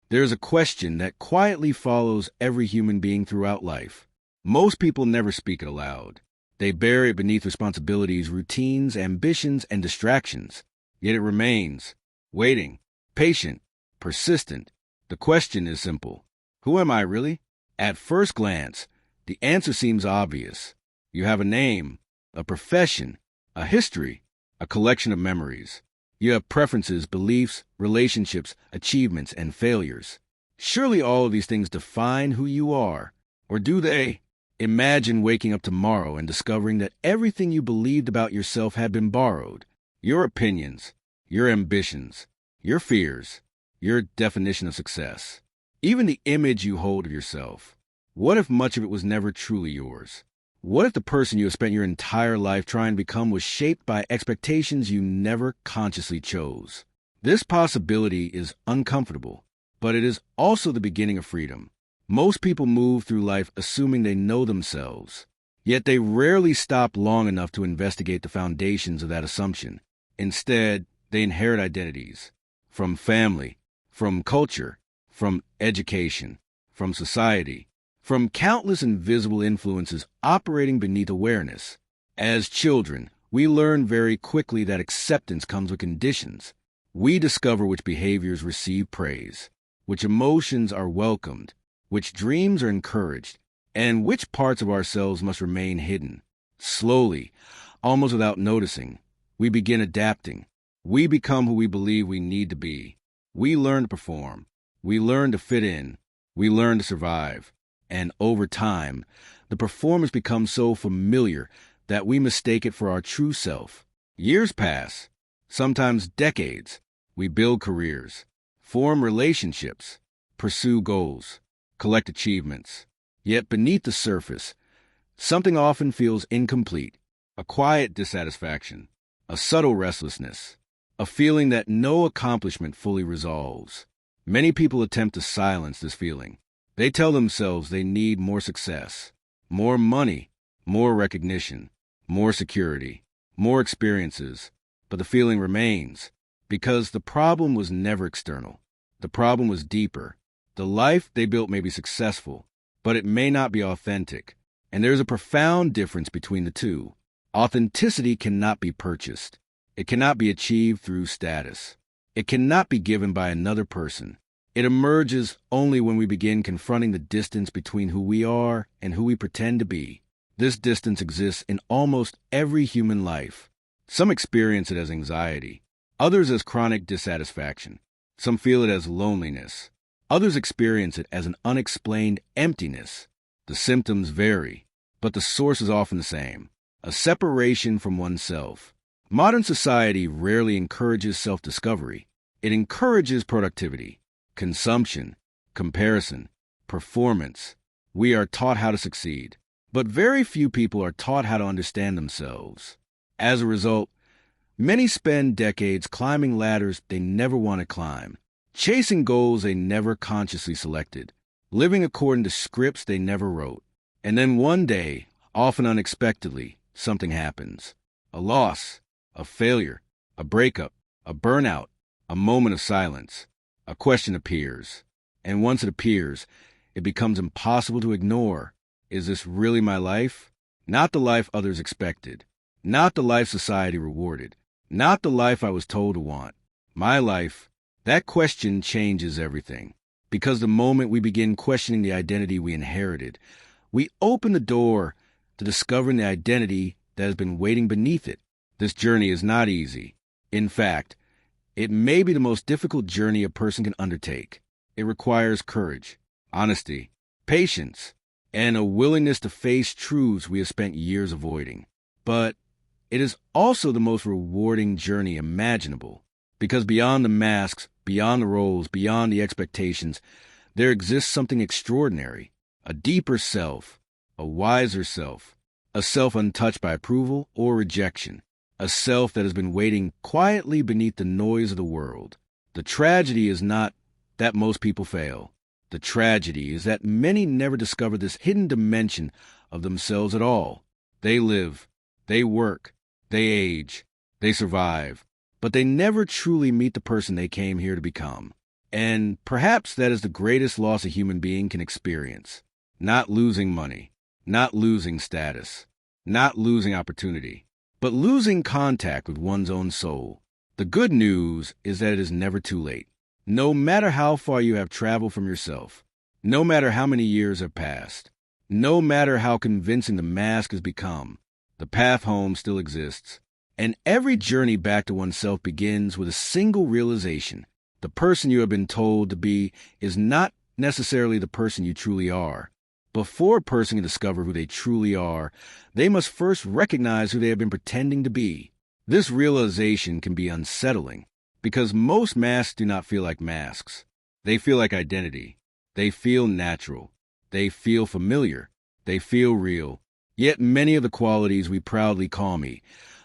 There's a question that quietly follows every human being throughout life. Most people never speak it aloud. They bury it beneath responsibilities, routines, ambitions, and distractions. Yet it remains, waiting, patient, persistent. The question is simple. Who am I really? At first glance, the answer seems obvious. You have a name, a profession, a history, a collection of memories. You have preferences, beliefs, relationships, achievements, and failures. Surely all of these things define who you are. Or do they? Imagine waking up tomorrow and discovering that everything you believed about yourself had been borrowed. Your opinions, your ambitions, your fears, your definition of success. Even the image you hold of yourself. What if much of it was never truly yours? What if the person you have spent your entire life trying to become was shaped by expectations you never consciously chose? This possibility is uncomfortable, but it is also the beginning of freedom. Most people move through life assuming they know themselves, yet they rarely stop long enough to investigate the foundations of that assumption. Instead, they inherit identities from family, from culture, from education, from society, from countless invisible influences operating beneath awareness. As children, we learn very quickly that acceptance comes with conditions. We discover which behaviors receive praise, which emotions are welcomed, which dreams are encouraged, and which parts of ourselves must remain hidden. Slowly, almost without noticing, we begin adapting. We become who we believe we need to be. We learn to perform. We learn to fit in. We learn to survive. And over time, the performance becomes so familiar that we mistake it for our true self. Years pass, sometimes decades. We build careers, form relationships, pursue goals, collect achievements. Yet beneath the surface, something often feels incomplete, a quiet dissatisfaction, a subtle restlessness, a feeling that no accomplishment fully resolves. Many people attempt to silence this feeling. They tell themselves they need more success, more money, more recognition, more security, more experiences, but the feeling remains because the problem was never external. The problem was deeper. The life they built may be successful, but it may not be authentic, and there's a profound difference between the two. Authenticity cannot be purchased. It cannot be achieved through status. It cannot be given by another person. It emerges only when we begin confronting the distance between who we are and who we pretend to be. This distance exists in almost every human life. Some experience it as anxiety, others as chronic dissatisfaction. Some feel it as loneliness. Others experience it as an unexplained emptiness. The symptoms vary, but the source is often the same: a separation from oneself. Modern society rarely encourages self-discovery. It encourages productivity, consumption, comparison, performance. We are taught how to succeed, but very few people are taught how to understand themselves. As a result, many spend decades climbing ladders they never want to climb, chasing goals they never consciously selected, living according to scripts they never wrote. And then one day, often unexpectedly, something happens. A loss, a failure, a breakup, a burnout, a moment of silence. A question appears, and once it appears, it becomes impossible to ignore. Is this really my life? Not the life others expected. Not the life society rewarded. Not the life I was told to want. My life. That question changes everything. Because the moment we begin questioning the identity we inherited, we open the door to discovering the identity that has been waiting beneath it. This journey is not easy. In fact, it may be the most difficult journey a person can undertake. It requires courage, honesty, patience, and a willingness to face truths we have spent years avoiding. But it is also the most rewarding journey imaginable, because beyond the masks, beyond the roles, beyond the expectations, there exists something extraordinary, a deeper self, a wiser self, a self untouched by approval or rejection, a self that has been waiting quietly beneath the noise of the world. The tragedy is not that most people fail. The tragedy is that many never discover this hidden dimension of themselves at all. They live, they work, they age, they survive, but they never truly meet the person they came here to become. And perhaps that is the greatest loss a human being can experience. Not losing money, not losing status, not losing opportunity, but losing contact with one's own soul. The good news is that it is never too late. No matter how far you have traveled from yourself, no matter how many years have passed, no matter how convincing the mask has become, the path home still exists. And every journey back to oneself begins with a single realization. The person you have been told to be is not necessarily the person you truly are. Before a person can discover who they truly are, they must first recognize who they have been pretending to be. This realization can be unsettling, because most masks do not feel like masks. They feel like identity. They feel natural. They feel familiar. They feel real. Yet many of the qualities we proudly call me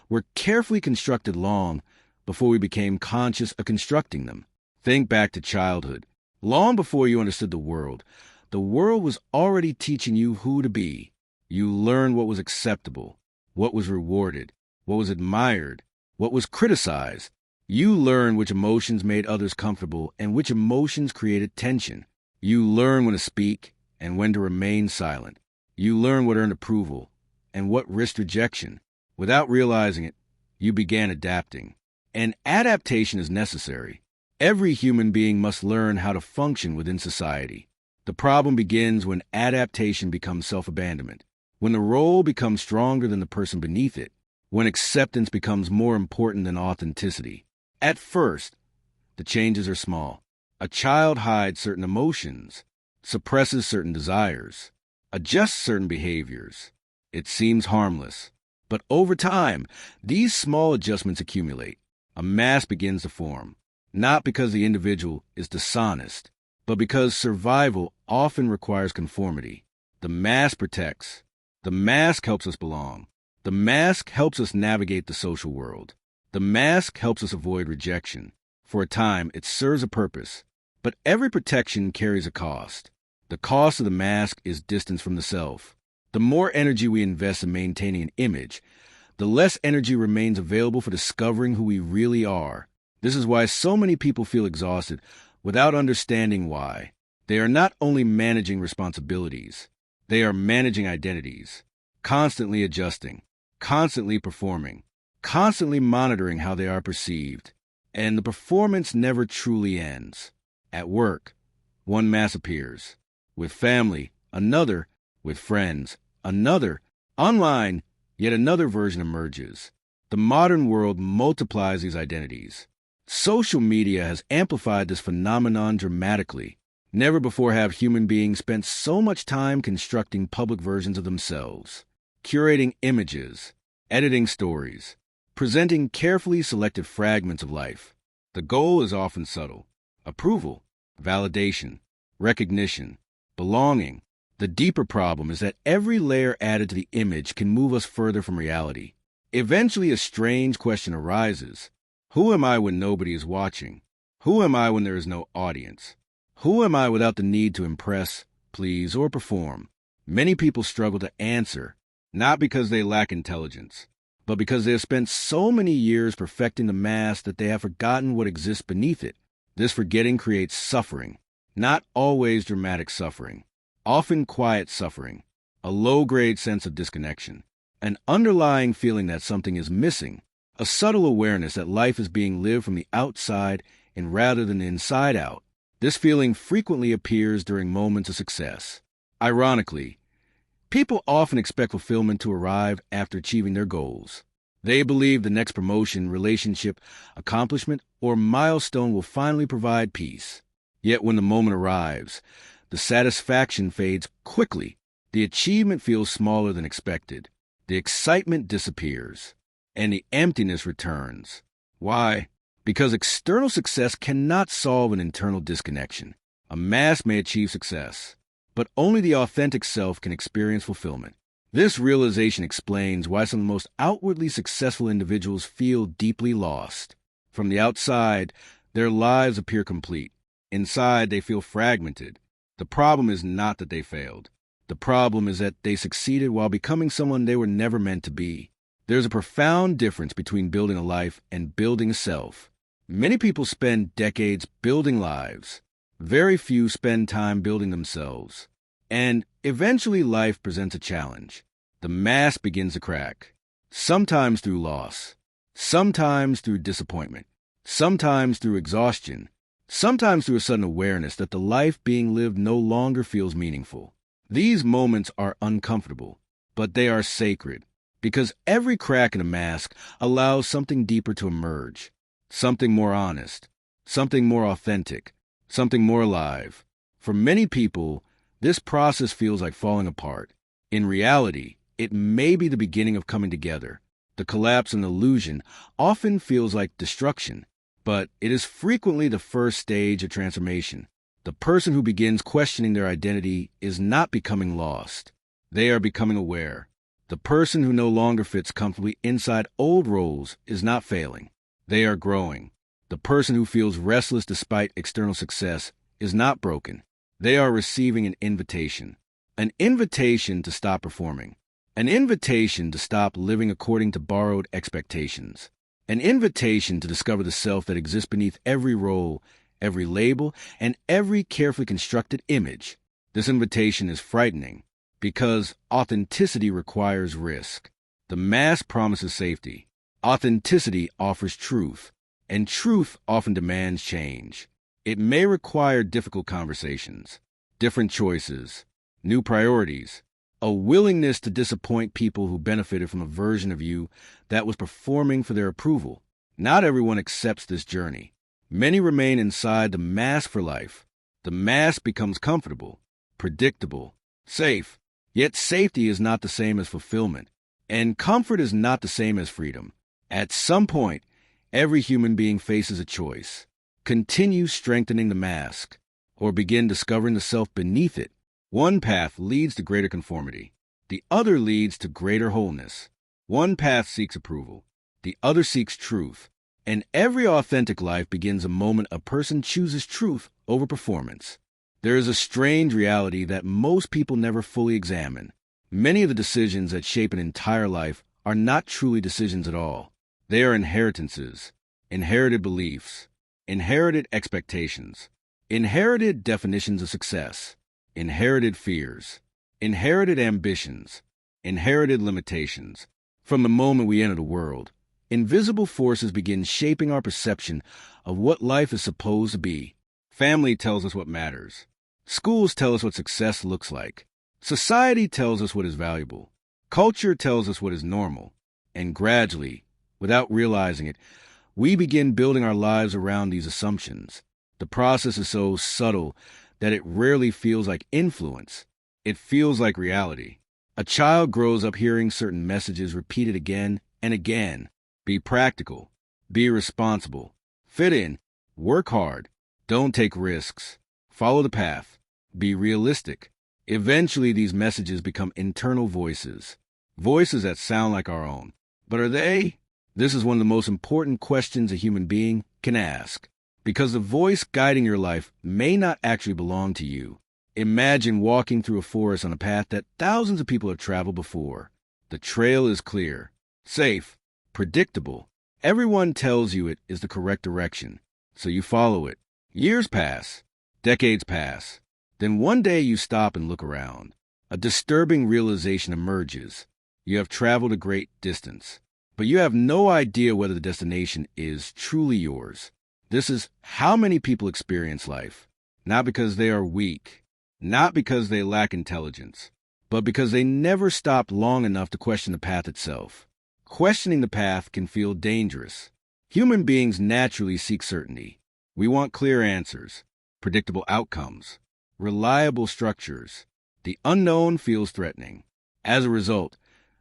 were carefully constructed long before we became conscious of constructing them. Think back to childhood. Long before you understood the world was already teaching you who to be. You learned what was acceptable, what was rewarded, what was admired, what was criticized. You learned which emotions made others comfortable and which emotions created tension. You learned when to speak and when to remain silent. You learned what earned approval and what risked rejection. Without realizing it, you began adapting. And adaptation is necessary. Every human being must learn how to function within society. The problem begins when adaptation becomes self-abandonment, when the role becomes stronger than the person beneath it, when acceptance becomes more important than authenticity. At first, the changes are small. A child hides certain emotions, suppresses certain desires, adjusts certain behaviors. It seems harmless. But over time, these small adjustments accumulate. A mask begins to form, not because the individual is dishonest, but because survival often requires conformity. The mask protects. The mask helps us belong. The mask helps us navigate the social world. The mask helps us avoid rejection. For a time, it serves a purpose. But every protection carries a cost. The cost of the mask is distance from the self. The more energy we invest in maintaining an image, the less energy remains available for discovering who we really are. This is why so many people feel exhausted without understanding why. They are not only managing responsibilities, they are managing identities, constantly adjusting, constantly performing, constantly monitoring how they are perceived. And the performance never truly ends. At work, one mask appears. With family, another. With friends, another. Online, yet another version emerges. The modern world multiplies these identities. Social media has amplified this phenomenon dramatically. Never before have human beings spent so much time constructing public versions of themselves, curating images, editing stories, presenting carefully selected fragments of life. The goal is often subtle: approval, validation, recognition, belonging. The deeper problem is that every layer added to the image can move us further from reality. Eventually, a strange question arises. Who am I when nobody is watching? Who am I when there is no audience? Who am I without the need to impress, please, or perform? Many people struggle to answer, not because they lack intelligence, but because they have spent so many years perfecting the mask that they have forgotten what exists beneath it. This forgetting creates suffering, not always dramatic suffering, often quiet suffering, a low-grade sense of disconnection, an underlying feeling that something is missing, a subtle awareness that life is being lived from the outside and rather than the inside out. This feeling frequently appears during moments of success. Ironically, people often expect fulfillment to arrive after achieving their goals. They believe the next promotion, relationship, accomplishment, or milestone will finally provide peace. Yet when the moment arrives, the satisfaction fades quickly. The achievement feels smaller than expected. The excitement disappears, and the emptiness returns. Why? Because external success cannot solve an internal disconnection. A mask may achieve success, but only the authentic self can experience fulfillment. This realization explains why some of the most outwardly successful individuals feel deeply lost. From the outside, their lives appear complete. Inside, they feel fragmented. The problem is not that they failed. The problem is that they succeeded while becoming someone they were never meant to be. There's a profound difference between building a life and building a self. Many people spend decades building lives. Very few spend time building themselves. And eventually life presents a challenge. The mask begins to crack. Sometimes through loss. Sometimes through disappointment. Sometimes through exhaustion. Sometimes through a sudden awareness that the life being lived no longer feels meaningful. These moments are uncomfortable, but they are sacred, because every crack in a mask allows something deeper to emerge, something more honest, something more authentic, something more alive. For many people, this process feels like falling apart. In reality, it may be the beginning of coming together. The collapse and illusion often feels like destruction, but it is frequently the first stage of transformation. The person who begins questioning their identity is not becoming lost. They are becoming aware. The person who no longer fits comfortably inside old roles is not failing. They are growing. The person who feels restless despite external success is not broken. They are receiving an invitation to stop performing, an invitation to stop living according to borrowed expectations, an invitation to discover the self that exists beneath every role, every label, and every carefully constructed image. This invitation is frightening because authenticity requires risk. The mask promises safety. Authenticity offers truth, and truth often demands change. It may require difficult conversations, different choices, new priorities, a willingness to disappoint people who benefited from a version of you that was performing for their approval. Not everyone accepts this journey. Many remain inside the mask for life. The mask becomes comfortable, predictable, safe. Yet safety is not the same as fulfillment, and comfort is not the same as freedom. At some point, every human being faces a choice. Continue strengthening the mask, or begin discovering the self beneath it. One path leads to greater conformity. The other leads to greater wholeness. One path seeks approval. The other seeks truth. And every authentic life begins the moment a person chooses truth over performance. There is a strange reality that most people never fully examine. Many of the decisions that shape an entire life are not truly decisions at all. They are inheritances, inherited beliefs, inherited expectations, inherited definitions of success, inherited fears, inherited ambitions, inherited limitations. From the moment we enter the world, invisible forces begin shaping our perception of what life is supposed to be. Family tells us what matters. Schools tell us what success looks like. Society tells us what is valuable. Culture tells us what is normal. And gradually, without realizing it, we begin building our lives around these assumptions. The process is so subtle that it rarely feels like influence. It feels like reality. A child grows up hearing certain messages repeated again and again. Be practical. Be responsible. Fit in. Work hard. Don't take risks. Follow the path. Be realistic. Eventually, these messages become internal voices. Voices that sound like our own. But are they? This is one of the most important questions a human being can ask. Because the voice guiding your life may not actually belong to you. Imagine walking through a forest on a path that thousands of people have traveled before. The trail is clear, safe, predictable. Everyone tells you it is the correct direction, so you follow it. Years pass, decades pass. Then one day you stop and look around. A disturbing realization emerges. You have traveled a great distance, but you have no idea whether the destination is truly yours. This is how many people experience life, not because they are weak, not because they lack intelligence, but because they never stopped long enough to question the path itself. Questioning the path can feel dangerous. Human beings naturally seek certainty. We want clear answers, predictable outcomes, reliable structures. The unknown feels threatening. As a result,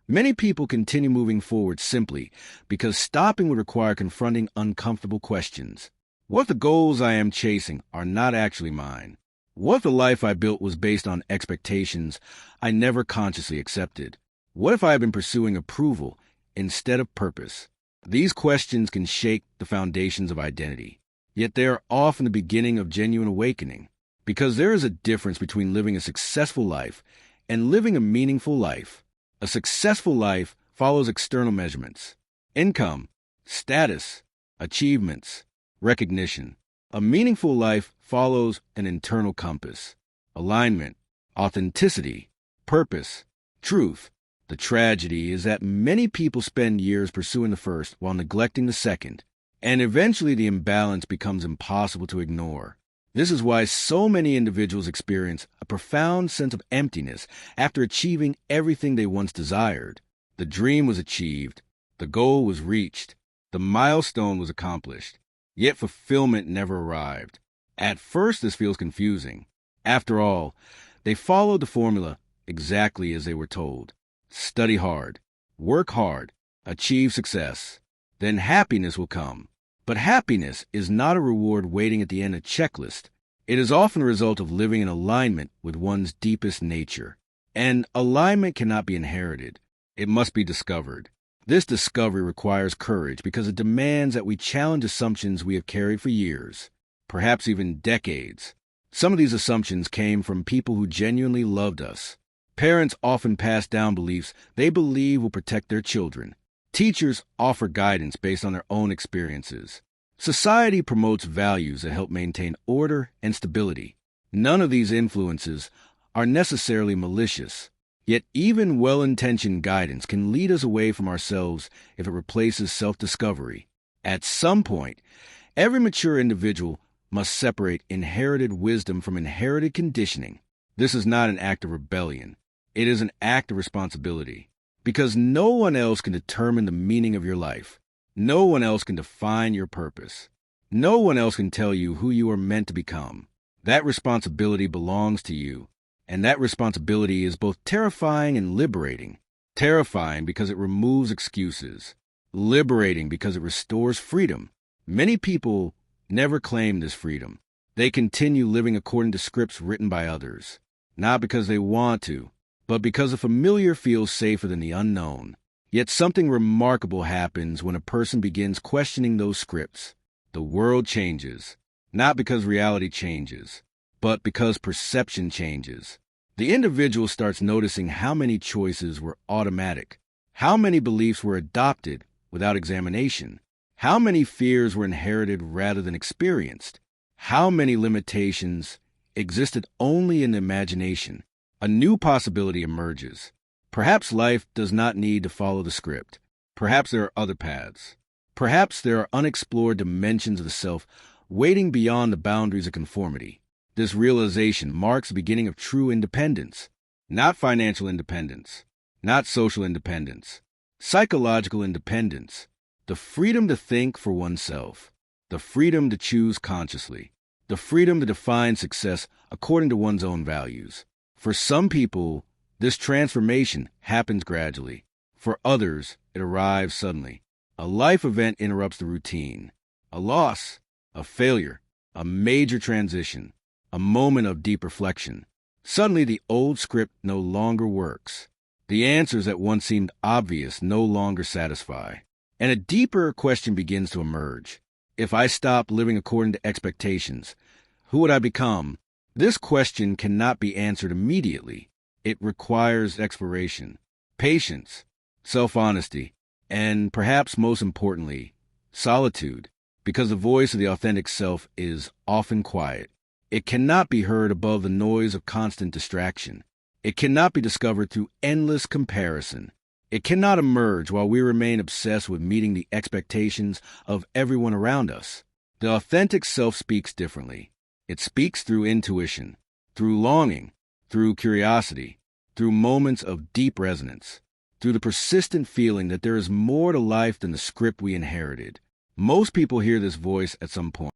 many people continue moving forward simply because stopping would require confronting uncomfortable questions. What if the goals I am chasing are not actually mine? What if the life I built was based on expectations I never consciously accepted? What if I have been pursuing approval instead of purpose? These questions can shake the foundations of identity, yet they are often the beginning of genuine awakening, because there is a difference between living a successful life and living a meaningful life. A successful life follows external measurements: income, status, achievements, Recognition. A meaningful life follows an internal compass. Alignment, authenticity, purpose, truth. The tragedy is that many people spend years pursuing the first while neglecting the second, and eventually the imbalance becomes impossible to ignore. This is why so many individuals experience a profound sense of emptiness after achieving everything they once desired. The dream was achieved, the goal was reached, the milestone was accomplished, yet fulfillment never arrived. At first, this feels confusing. After all, they followed the formula exactly as they were told. Study hard, work hard, achieve success. Then happiness will come. But happiness is not a reward waiting at the end of a checklist. It is often a result of living in alignment with one's deepest nature. And alignment cannot be inherited. It must be discovered. This discovery requires courage because it demands that we challenge assumptions we have carried for years, perhaps even decades. Some of these assumptions came from people who genuinely loved us. Parents often pass down beliefs they believe will protect their children. Teachers offer guidance based on their own experiences. Society promotes values that help maintain order and stability. None of these influences are necessarily malicious. Yet even well-intentioned guidance can lead us away from ourselves if it replaces self-discovery. At some point, every mature individual must separate inherited wisdom from inherited conditioning. This is not an act of rebellion. It is an act of responsibility. Because no one else can determine the meaning of your life. No one else can define your purpose. No one else can tell you who you are meant to become. That responsibility belongs to you. And that responsibility is both terrifying and liberating. Terrifying because it removes excuses. Liberating because it restores freedom. Many people never claim this freedom. They continue living according to scripts written by others. Not because they want to, but because the familiar feels safer than the unknown. Yet something remarkable happens when a person begins questioning those scripts. The world changes, not because reality changes, but because perception changes. The individual starts noticing how many choices were automatic, how many beliefs were adopted without examination, how many fears were inherited rather than experienced, how many limitations existed only in the imagination. A new possibility emerges. Perhaps life does not need to follow the script. Perhaps there are other paths. Perhaps there are unexplored dimensions of the self waiting beyond the boundaries of conformity. This realization marks the beginning of true independence. Not financial independence. Not social independence. Psychological independence. The freedom to think for oneself. The freedom to choose consciously. The freedom to define success according to one's own values. For some people, this transformation happens gradually. For others, it arrives suddenly. A life event interrupts the routine. A loss, a failure, a major transition, a moment of deep reflection. Suddenly, the old script no longer works. The answers that once seemed obvious no longer satisfy. And a deeper question begins to emerge. If I stop living according to expectations, who would I become? This question cannot be answered immediately. It requires exploration, patience, self-honesty, and perhaps most importantly, solitude, because the voice of the authentic self is often quiet. It cannot be heard above the noise of constant distraction. It cannot be discovered through endless comparison. It cannot emerge while we remain obsessed with meeting the expectations of everyone around us. The authentic self speaks differently. It speaks through intuition, through longing, through curiosity, through moments of deep resonance, through the persistent feeling that there is more to life than the script we inherited. Most people hear this voice at some point.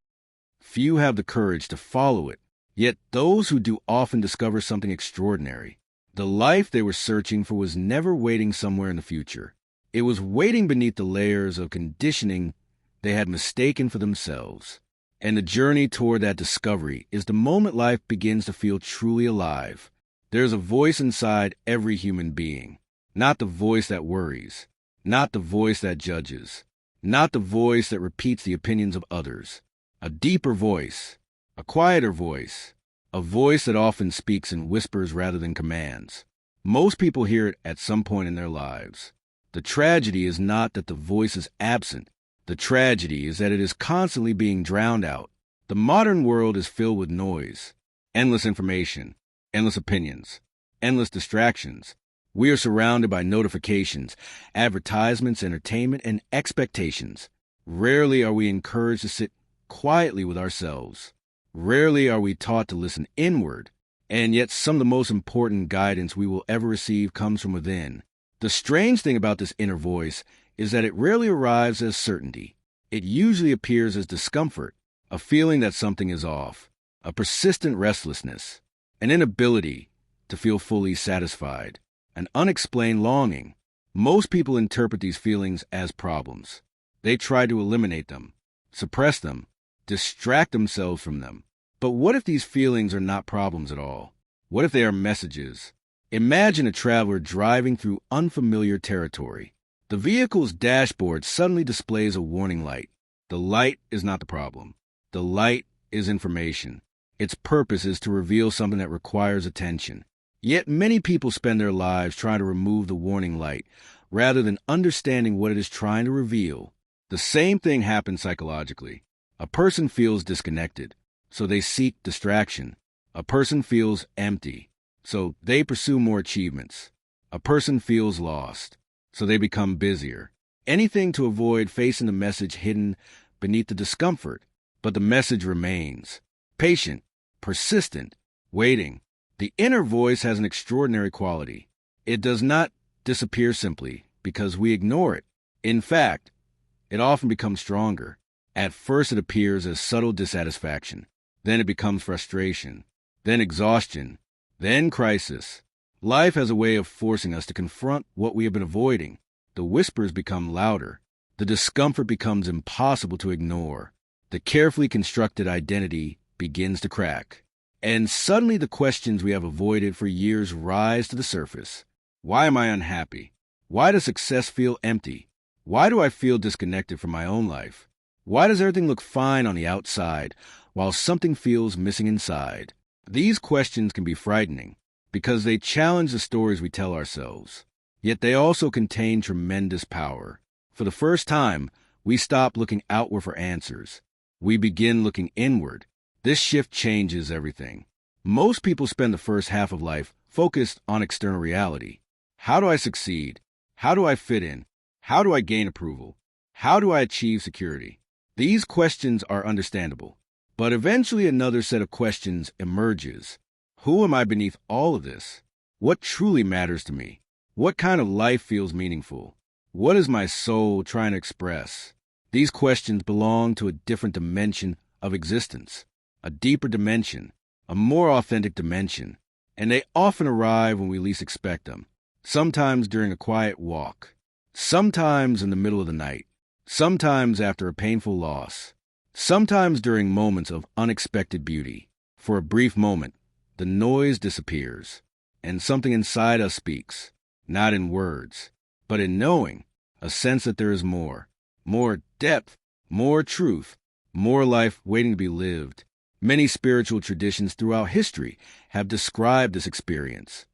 Few have the courage to follow it, yet those who do often discover something extraordinary. The life they were searching for was never waiting somewhere in the future. It was waiting beneath the layers of conditioning they had mistaken for themselves. And the journey toward that discovery is the moment life begins to feel truly alive. There's a voice inside every human being, not the voice that worries, not the voice that judges, not the voice that repeats the opinions of others. A deeper voice, a quieter voice, a voice that often speaks in whispers rather than commands. Most people hear it at some point in their lives. The tragedy is not that the voice is absent. The tragedy is that it is constantly being drowned out. The modern world is filled with noise, endless information, endless opinions, endless distractions. We are surrounded by notifications, advertisements, entertainment, and expectations. Rarely are we encouraged to sit quietly with ourselves. Rarely are we taught to listen inward. And yet some of the most important guidance we will ever receive comes from within. The strange thing about this inner voice is that it rarely arrives as certainty. It usually appears as discomfort, a feeling that something is off, a persistent restlessness, an inability to feel fully satisfied, an unexplained longing. Most people interpret these feelings as problems. They try to eliminate them, suppress them, distract themselves from them. But what if these feelings are not problems at all? What if they are messages? Imagine a traveler driving through unfamiliar territory. The vehicle's dashboard suddenly displays a warning light. The light is not the problem. The light is information. Its purpose is to reveal something that requires attention. Yet many people spend their lives trying to remove the warning light, rather than understanding what it is trying to reveal. The same thing happens psychologically. A person feels disconnected, so they seek distraction. A person feels empty, so they pursue more achievements. A person feels lost, so they become busier. Anything to avoid facing the message hidden beneath the discomfort. But the message remains. Patient, persistent, waiting. The inner voice has an extraordinary quality. It does not disappear simply because we ignore it. In fact, it often becomes stronger. At first it appears as subtle dissatisfaction. Then it becomes frustration. Then exhaustion. Then crisis. Life has a way of forcing us to confront what we have been avoiding. The whispers become louder. The discomfort becomes impossible to ignore. The carefully constructed identity begins to crack. And suddenly the questions we have avoided for years rise to the surface. Why am I unhappy? Why does success feel empty? Why do I feel disconnected from my own life? Why does everything look fine on the outside while something feels missing inside? These questions can be frightening because they challenge the stories we tell ourselves. Yet they also contain tremendous power. For the first time, we stop looking outward for answers. We begin looking inward. This shift changes everything. Most people spend the first half of life focused on external reality. How do I succeed? How do I fit in? How do I gain approval? How do I achieve security? These questions are understandable. But eventually another set of questions emerges. Who am I beneath all of this? What truly matters to me? What kind of life feels meaningful? What is my soul trying to express? These questions belong to a different dimension of existence, a deeper dimension, a more authentic dimension, and they often arrive when we least expect them. Sometimes during a quiet walk, sometimes in the middle of the night, sometimes after a painful loss, sometimes during moments of unexpected beauty. For a brief moment, the noise disappears, and something inside us speaks, not in words, but in knowing, a sense that there is more depth, more truth, more life waiting to be lived. Many spiritual traditions throughout history have described this experience.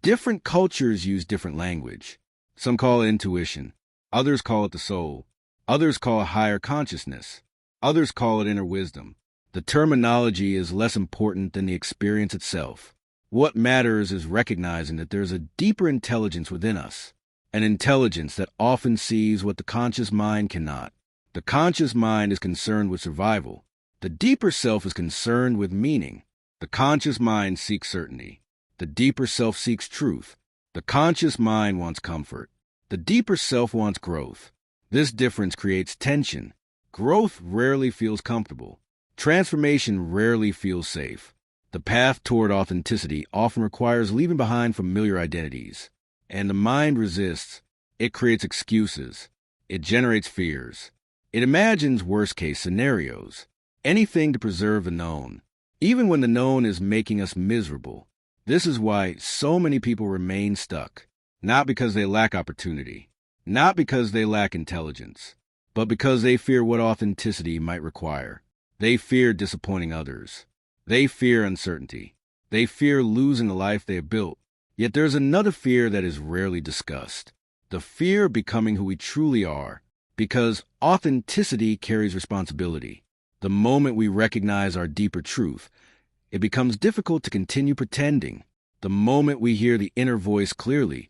Different cultures use different language. Some call it intuition, others call it the soul, others call it higher consciousness, others call it inner wisdom. The terminology is less important than the experience itself. What matters is recognizing that there is a deeper intelligence within us, an intelligence that often sees what the conscious mind cannot. The conscious mind is concerned with survival. The deeper self is concerned with meaning. The conscious mind seeks certainty. The deeper self seeks truth. The conscious mind wants comfort. The deeper self wants growth. This difference creates tension. Growth rarely feels comfortable. Transformation rarely feels safe. The path toward authenticity often requires leaving behind familiar identities. And the mind resists. It creates excuses. It generates fears. It imagines worst-case scenarios. Anything to preserve the known, even when the known is making us miserable. This is why so many people remain stuck, not because they lack opportunity, not because they lack intelligence, but because they fear what authenticity might require. They fear disappointing others. They fear uncertainty. They fear losing the life they have built. Yet there's another fear that is rarely discussed. The fear of becoming who we truly are. Because authenticity carries responsibility. The moment we recognize our deeper truth, it becomes difficult to continue pretending. The moment we hear the inner voice clearly,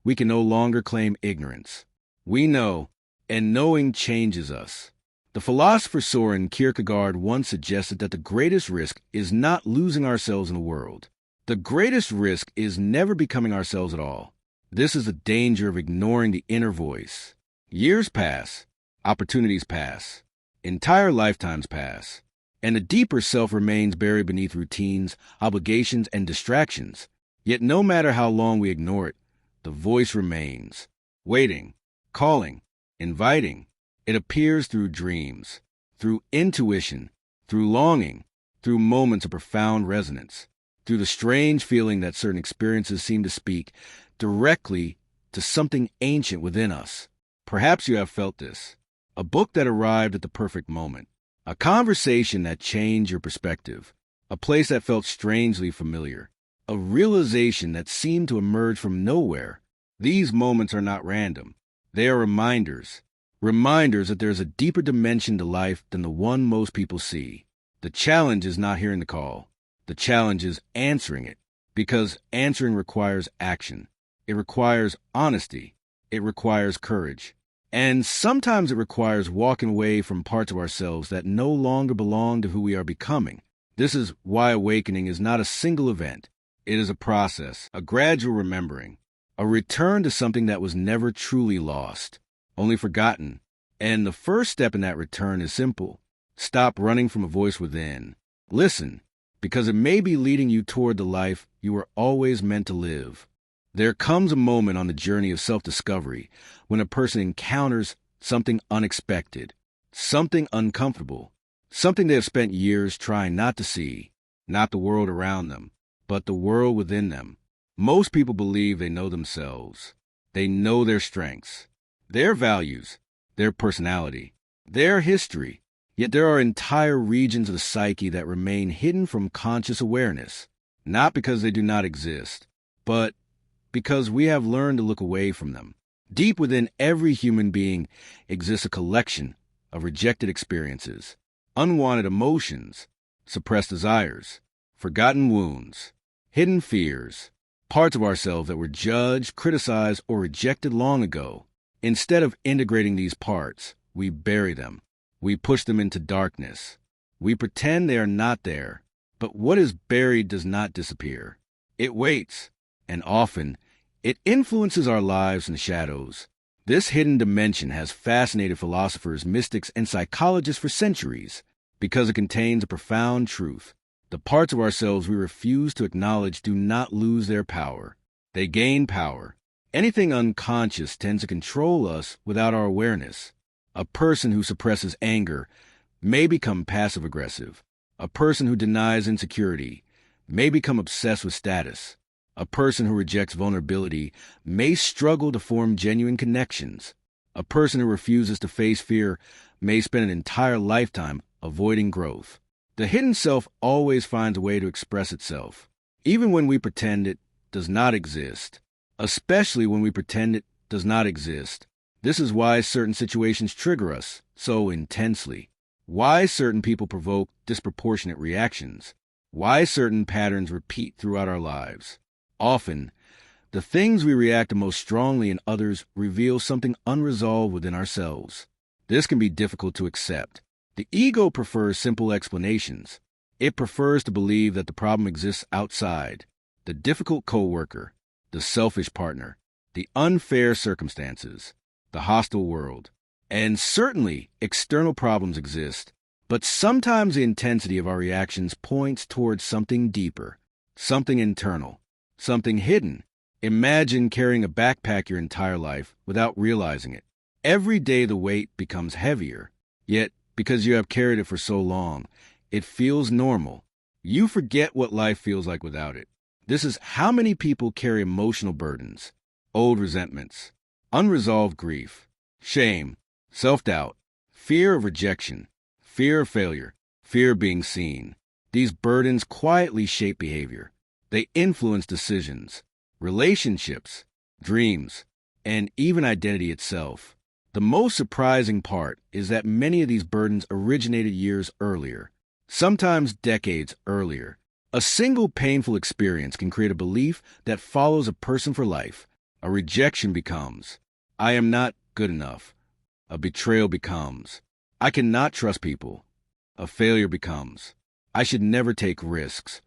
we can no longer claim ignorance. We know, and knowing changes us. The philosopher Soren Kierkegaard once suggested that the greatest risk is not losing ourselves in the world. The greatest risk is never becoming ourselves at all. This is the danger of ignoring the inner voice. Years pass, opportunities pass, entire lifetimes pass, and the deeper self remains buried beneath routines, obligations, and distractions. Yet no matter how long we ignore it, the voice remains, waiting, calling, inviting. It appears through dreams, through intuition, through longing, through moments of profound resonance, through the strange feeling that certain experiences seem to speak directly to something ancient within us. Perhaps you have felt this. A book that arrived at the perfect moment. A conversation that changed your perspective. A place that felt strangely familiar. A realization that seemed to emerge from nowhere. These moments are not random. They are reminders. Reminders that there is a deeper dimension to life than the one most people see. The challenge is not hearing the call. The challenge is answering it. Because answering requires action. It requires honesty. It requires courage. And sometimes it requires walking away from parts of ourselves that no longer belong to who we are becoming. This is why awakening is not a single event. It is a process, a gradual remembering, a return to something that was never truly lost, only forgotten. And the first step in that return is simple. Stop running from a voice within. Listen, because it may be leading you toward the life you were always meant to live. There comes a moment on the journey of self-discovery when a person encounters something unexpected, something uncomfortable, something they have spent years trying not to see, not the world around them, but the world within them. Most people believe they know themselves. They know their strengths, their values, their personality, their history. Yet there are entire regions of the psyche that remain hidden from conscious awareness, not because they do not exist, but because we have learned to look away from them. Deep within every human being exists a collection of rejected experiences, unwanted emotions, suppressed desires, forgotten wounds, hidden fears, parts of ourselves that were judged, criticized, or rejected long ago. Instead of integrating these parts, we bury them. We push them into darkness. We pretend they are not there. But what is buried does not disappear. It waits, and often it influences our lives in the shadows. This hidden dimension has fascinated philosophers, mystics, and psychologists for centuries because it contains a profound truth. The parts of ourselves we refuse to acknowledge do not lose their power. They gain power. Anything unconscious tends to control us without our awareness. A person who suppresses anger may become passive-aggressive. A person who denies insecurity may become obsessed with status. A person who rejects vulnerability may struggle to form genuine connections. A person who refuses to face fear may spend an entire lifetime avoiding growth. The hidden self always finds a way to express itself, even when we pretend it does not exist, especially when we pretend it does not exist. This is why certain situations trigger us so intensely, why certain people provoke disproportionate reactions, why certain patterns repeat throughout our lives. Often, the things we react to most strongly in others reveal something unresolved within ourselves. This can be difficult to accept. The ego prefers simple explanations. It prefers to believe that the problem exists outside, the difficult coworker, the selfish partner, the unfair circumstances, the hostile world. And certainly, external problems exist, but sometimes the intensity of our reactions points towards something deeper, something internal, something hidden. Imagine carrying a backpack your entire life without realizing it. Every day the weight becomes heavier, yet because you have carried it for so long, it feels normal. You forget what life feels like without it. This is how many people carry emotional burdens, old resentments, unresolved grief, shame, self-doubt, fear of rejection, fear of failure, fear of being seen. These burdens quietly shape behavior. They influence decisions, relationships, dreams, and even identity itself. The most surprising part is that many of these burdens originated years earlier, sometimes decades earlier. A single painful experience can create a belief that follows a person for life. A rejection becomes, I am not good enough. A betrayal becomes, I cannot trust people. A failure becomes, I should never take risks.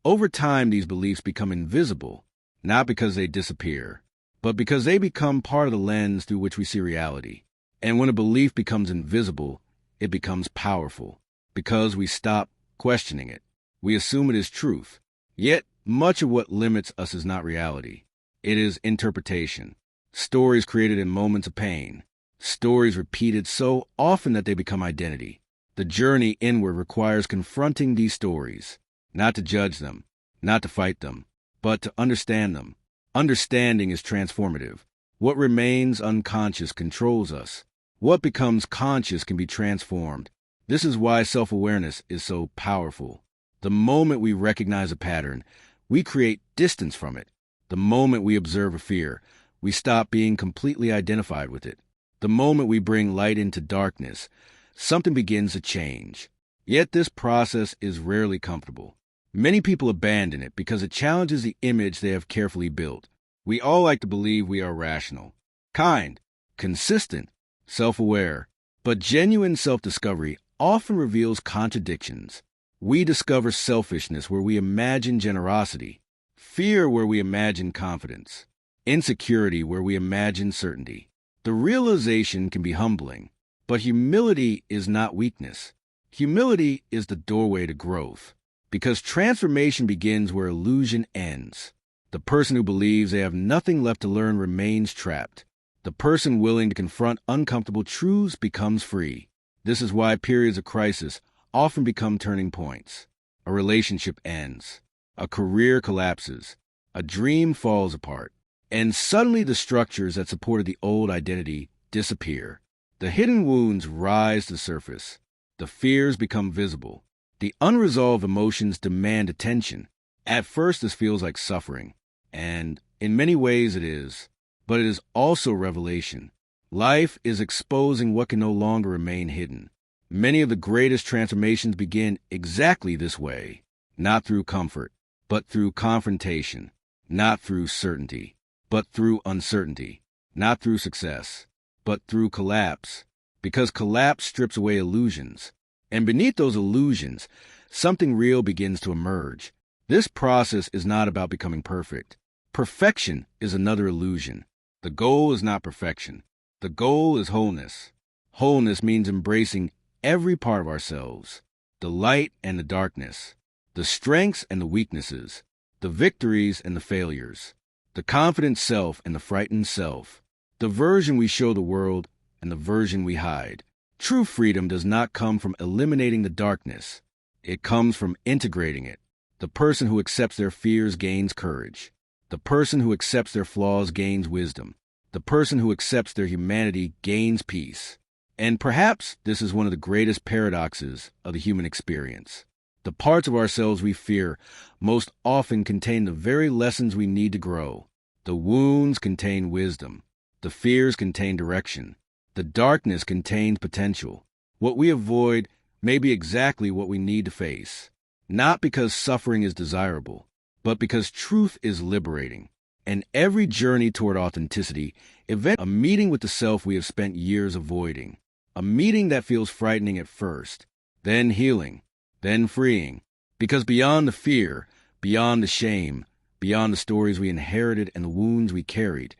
Over time, these beliefs become invisible, not because they disappear, but because they become part of the lens through which we see reality. And when a belief becomes invisible, it becomes powerful, because we stop questioning it. We assume it is truth. Yet, much of what limits us is not reality. It is interpretation. Stories created in moments of pain. Stories repeated so often that they become identity. The journey inward requires confronting these stories, not to judge them, not to fight them, but to understand them. Understanding is transformative. What remains unconscious controls us. What becomes conscious can be transformed. This is why self-awareness is so powerful. The moment we recognize a pattern, we create distance from it. The moment we observe a fear, we stop being completely identified with it. The moment we bring light into darkness, something begins to change. Yet this process is rarely comfortable. Many people abandon it because it challenges the image they have carefully built. We all like to believe we are rational, kind, consistent, self-aware, but genuine self-discovery often reveals contradictions. We discover selfishness where we imagine generosity, fear where we imagine confidence, insecurity where we imagine certainty. The realization can be humbling, but humility is not weakness. Humility is the doorway to growth, because transformation begins where illusion ends. The person who believes they have nothing left to learn remains trapped. The person willing to confront uncomfortable truths becomes free. This is why periods of crisis often become turning points. A relationship ends. A career collapses. A dream falls apart. And suddenly the structures that supported the old identity disappear. The hidden wounds rise to the surface. The fears become visible. The unresolved emotions demand attention. At first, this feels like suffering. And in many ways it is. But it is also revelation. Life is exposing what can no longer remain hidden. Many of the greatest transformations begin exactly this way. Not through comfort, but through confrontation. Not through certainty, but through uncertainty. Not through success, but through collapse. Because collapse strips away illusions. And beneath those illusions, something real begins to emerge. This process is not about becoming perfect. Perfection is another illusion. The goal is not perfection. The goal is wholeness. Wholeness means embracing every part of ourselves, the light and the darkness, the strengths and the weaknesses, the victories and the failures, the confident self and the frightened self, the version we show the world and the version we hide. True freedom does not come from eliminating the darkness. It comes from integrating it. The person who accepts their fears gains courage. The person who accepts their flaws gains wisdom. The person who accepts their humanity gains peace. And perhaps this is one of the greatest paradoxes of the human experience. The parts of ourselves we fear most often contain the very lessons we need to grow. The wounds contain wisdom. The fears contain direction. The darkness contains potential. What we avoid may be exactly what we need to face. Not because suffering is desirable, but because truth is liberating. And every journey toward authenticity events a meeting with the self we have spent years avoiding. A meeting that feels frightening at first, then healing, then freeing. Because beyond the fear, beyond the shame, beyond the stories we inherited and the wounds we carried,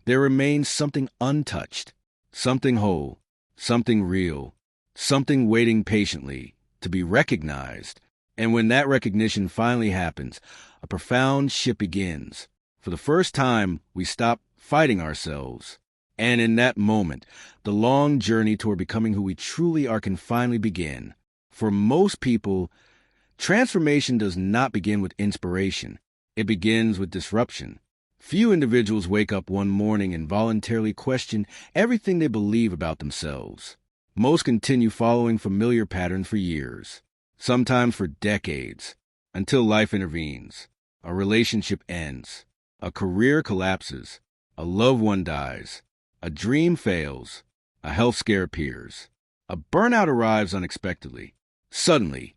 there remains something untouched, something whole, something real, something waiting patiently to be recognized. And when that recognition finally happens, a profound shift begins. For the first time, we stop fighting ourselves. And in that moment, the long journey toward becoming who we truly are can finally begin. For most people, transformation does not begin with inspiration. It begins with disruption. Few individuals wake up one morning and voluntarily question everything they believe about themselves. Most continue following familiar patterns for years, sometimes for decades, until life intervenes. A relationship ends. A career collapses. A loved one dies. A dream fails. A health scare appears. A burnout arrives unexpectedly. Suddenly,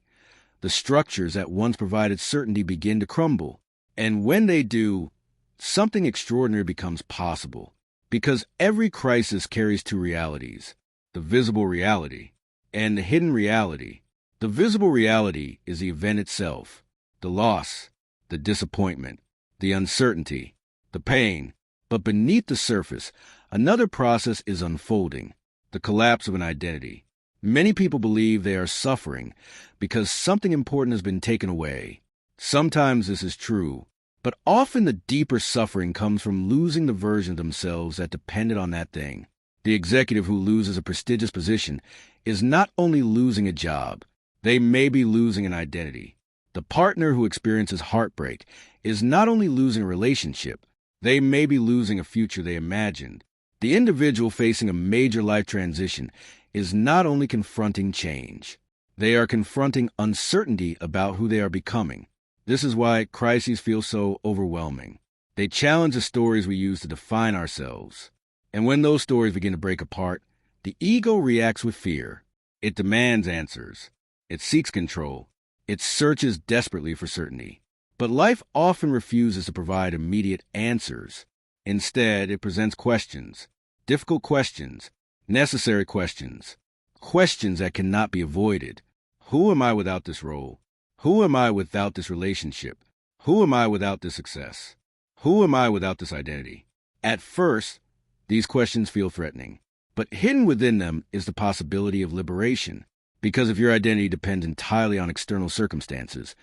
the structures that once provided certainty begin to crumble. And when they do, something extraordinary becomes possible. Because every crisis carries two realities: the visible reality and the hidden reality. The visible reality is the event itself, the loss, the disappointment, the uncertainty, the pain. But beneath the surface, another process is unfolding: the collapse of an identity. Many people believe they are suffering because something important has been taken away. Sometimes this is true, but often the deeper suffering comes from losing the version of themselves that depended on that thing. The executive who loses a prestigious position is not only losing a job, they may be losing an identity. The partner who experiences heartbreak is not only losing a relationship, they may be losing a future they imagined. The individual facing a major life transition is not only confronting change, they are confronting uncertainty about who they are becoming. This is why crises feel so overwhelming. They challenge the stories we use to define ourselves. And when those stories begin to break apart, the ego reacts with fear. It demands answers. It seeks control. It searches desperately for certainty. But life often refuses to provide immediate answers. Instead, it presents questions, difficult questions, necessary questions, questions that cannot be avoided. Who am I without this role? Who am I without this relationship? Who am I without this success? Who am I without this identity? At first, these questions feel threatening, but hidden within them is the possibility of liberation. Because if your identity depends entirely on external circumstances,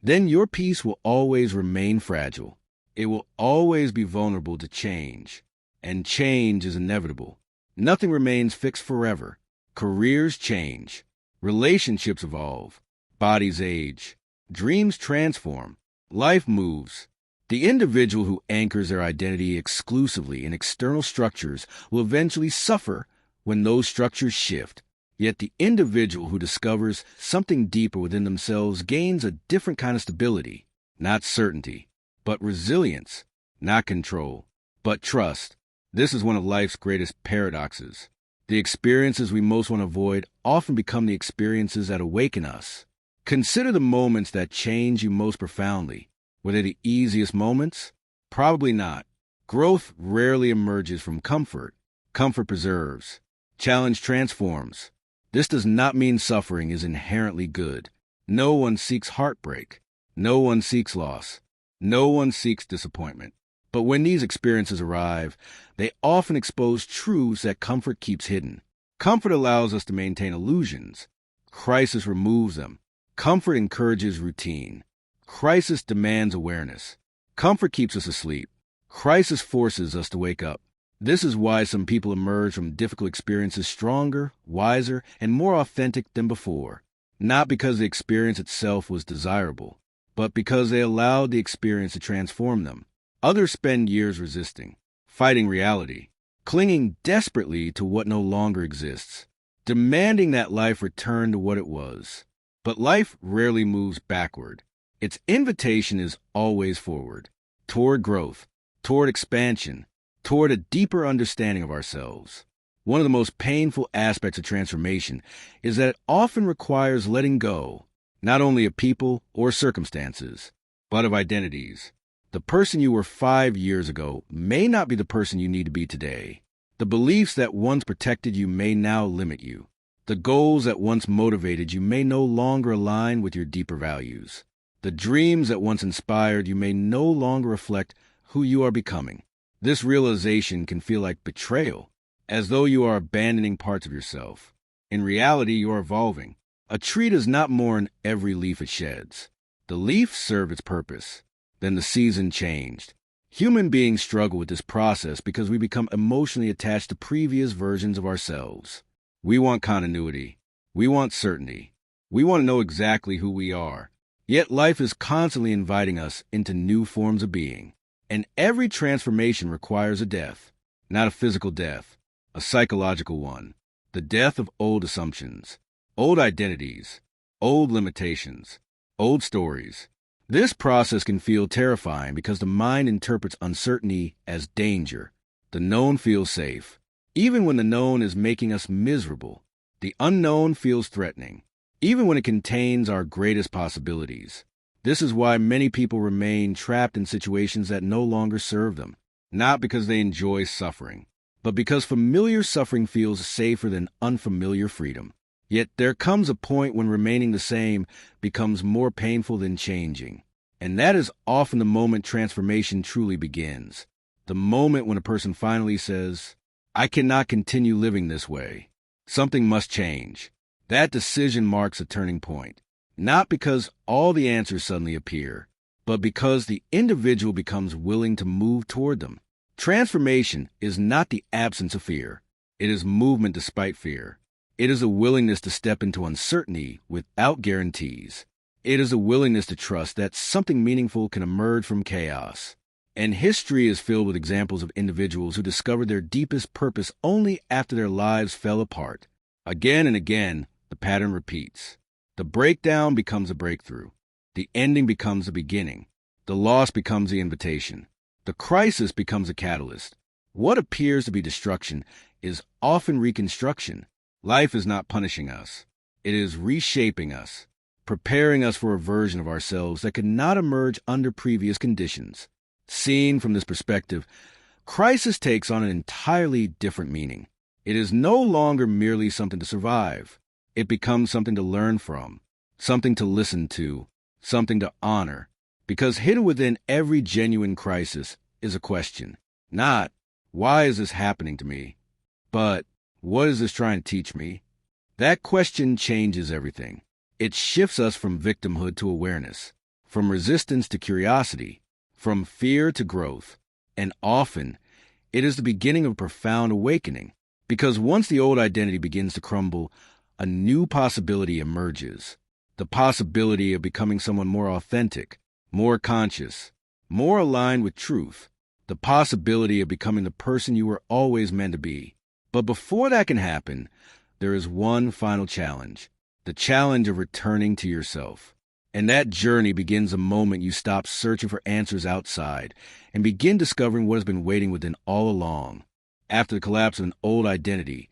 then your peace will always remain fragile. It will always be vulnerable to change, and change is inevitable. Nothing remains fixed forever. Careers change. Relationships evolve. Bodies age. Dreams transform. Life moves. The individual who anchors their identity exclusively in external structures will eventually suffer when those structures shift. Yet the individual who discovers something deeper within themselves gains a different kind of stability, not certainty, but resilience, not control, but trust. This is one of life's greatest paradoxes. The experiences we most want to avoid often become the experiences that awaken us. Consider the moments that change you most profoundly. Were they the easiest moments? Probably not. Growth rarely emerges from comfort. Comfort preserves. Challenge transforms. This does not mean suffering is inherently good. No one seeks heartbreak. No one seeks loss. No one seeks disappointment. But when these experiences arrive, they often expose truths that comfort keeps hidden. Comfort allows us to maintain illusions. Crisis removes them. Comfort encourages routine. Crisis demands awareness. Comfort keeps us asleep. Crisis forces us to wake up. This is why some people emerge from difficult experiences stronger, wiser, and more authentic than before. Not because the experience itself was desirable, but because they allowed the experience to transform them. Others spend years resisting, fighting reality, clinging desperately to what no longer exists, demanding that life return to what it was. But life rarely moves backward. Its invitation is always forward, toward growth, toward expansion, toward a deeper understanding of ourselves. One of the most painful aspects of transformation is that it often requires letting go, not only of people or circumstances, but of identities. The person you were 5 years ago may not be the person you need to be today. The beliefs that once protected you may now limit you. The goals that once motivated you may no longer align with your deeper values. The dreams that once inspired you may no longer reflect who you are becoming. This realization can feel like betrayal, as though you are abandoning parts of yourself. In reality, you are evolving. A tree does not mourn every leaf it sheds. The leaf served its purpose. Then the season changed. Human beings struggle with this process because we become emotionally attached to previous versions of ourselves. We want continuity. We want certainty. We want to know exactly who we are. Yet life is constantly inviting us into new forms of being. And every transformation requires a death. Not a physical death, a psychological one. The death of old assumptions, old identities, old limitations, old stories. This process can feel terrifying because the mind interprets uncertainty as danger. The known feels safe. Even when the known is making us miserable, the unknown feels threatening, even when it contains our greatest possibilities. This is why many people remain trapped in situations that no longer serve them, not because they enjoy suffering, but because familiar suffering feels safer than unfamiliar freedom. Yet there comes a point when remaining the same becomes more painful than changing. And that is often the moment transformation truly begins. The moment when a person finally says, I cannot continue living this way. Something must change. That decision marks a turning point. Not because all the answers suddenly appear, but because the individual becomes willing to move toward them. Transformation is not the absence of fear. It is movement despite fear. It is a willingness to step into uncertainty without guarantees. It is a willingness to trust that something meaningful can emerge from chaos. And history is filled with examples of individuals who discovered their deepest purpose only after their lives fell apart. Again and again, the pattern repeats. The breakdown becomes a breakthrough. The ending becomes a beginning. The loss becomes the invitation. The crisis becomes a catalyst. What appears to be destruction is often reconstruction. Life is not punishing us. It is reshaping us, preparing us for a version of ourselves that could not emerge under previous conditions. Seen from this perspective, crisis takes on an entirely different meaning. It is no longer merely something to survive. It becomes something to learn from, something to listen to, something to honor. Because hidden within every genuine crisis is a question. Not, why is this happening to me? But, what is this trying to teach me? That question changes everything. It shifts us from victimhood to awareness, from resistance to curiosity, from fear to growth. And often, it is the beginning of a profound awakening. Because once the old identity begins to crumble, a new possibility emerges. The possibility of becoming someone more authentic, more conscious, more aligned with truth. The possibility of becoming the person you were always meant to be. But before that can happen, there is one final challenge. The challenge of returning to yourself. And that journey begins the moment you stop searching for answers outside and begin discovering what has been waiting within all along. After the collapse of an old identity,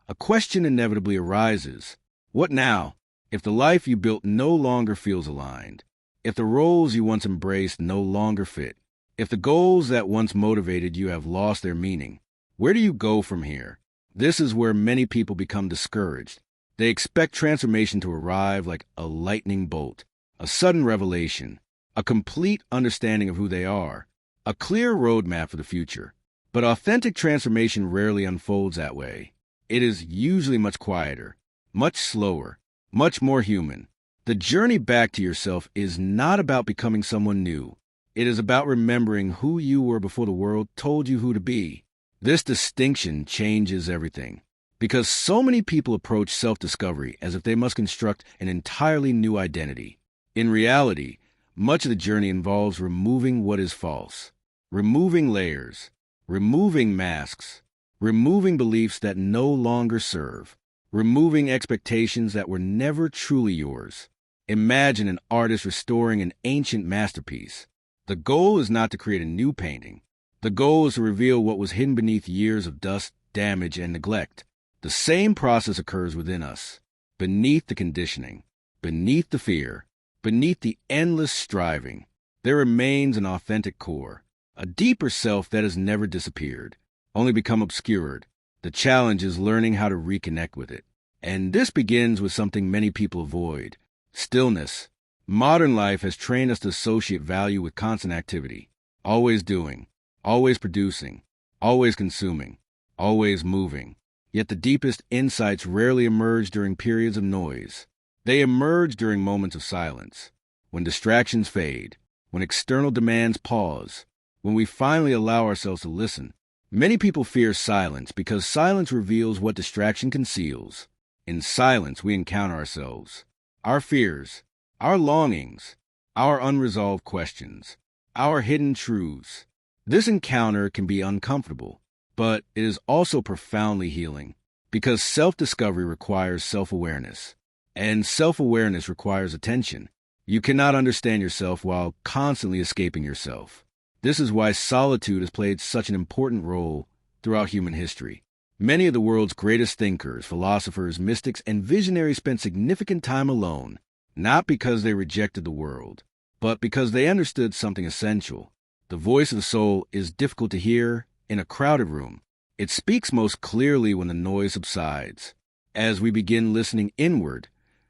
a question inevitably arises. What now? If the life you built no longer feels aligned, if the roles you once embraced no longer fit, if the goals that once motivated you have lost their meaning, where do you go from here? This is where many people become discouraged. They expect transformation to arrive like a lightning bolt, a sudden revelation, a complete understanding of who they are, a clear roadmap for the future. But authentic transformation rarely unfolds that way. It is usually much quieter, much slower, much more human. The journey back to yourself is not about becoming someone new. It is about remembering who you were before the world told you who to be. This distinction changes everything. Because so many people approach self-discovery as if they must construct an entirely new identity. In reality, much of the journey involves removing what is false, removing layers, removing masks, removing beliefs that no longer serve, removing expectations that were never truly yours. Imagine an artist restoring an ancient masterpiece. The goal is not to create a new painting. The goal is to reveal what was hidden beneath years of dust, damage, and neglect. The same process occurs within us, beneath the conditioning, beneath the fear, beneath the endless striving. There remains an authentic core, a deeper self that has never disappeared, only become obscured. The challenge is learning how to reconnect with it. And this begins with something many people avoid: stillness. Modern life has trained us to associate value with constant activity, always doing, always producing, always consuming, always moving. Yet the deepest insights rarely emerge during periods of noise. They emerge during moments of silence, when distractions fade, when external demands pause, when we finally allow ourselves to listen. Many people fear silence because silence reveals what distraction conceals. In silence, we encounter ourselves, our fears, our longings, our unresolved questions, our hidden truths. This encounter can be uncomfortable, but it is also profoundly healing, because self-discovery requires self-awareness, and self-awareness requires attention. You cannot understand yourself while constantly escaping yourself. This is why solitude has played such an important role throughout human history. Many of the world's greatest thinkers, philosophers, mystics, and visionaries spent significant time alone, not because they rejected the world, but because they understood something essential. The voice of the soul is difficult to hear in a crowded room. It speaks most clearly when the noise subsides. As we begin listening inward,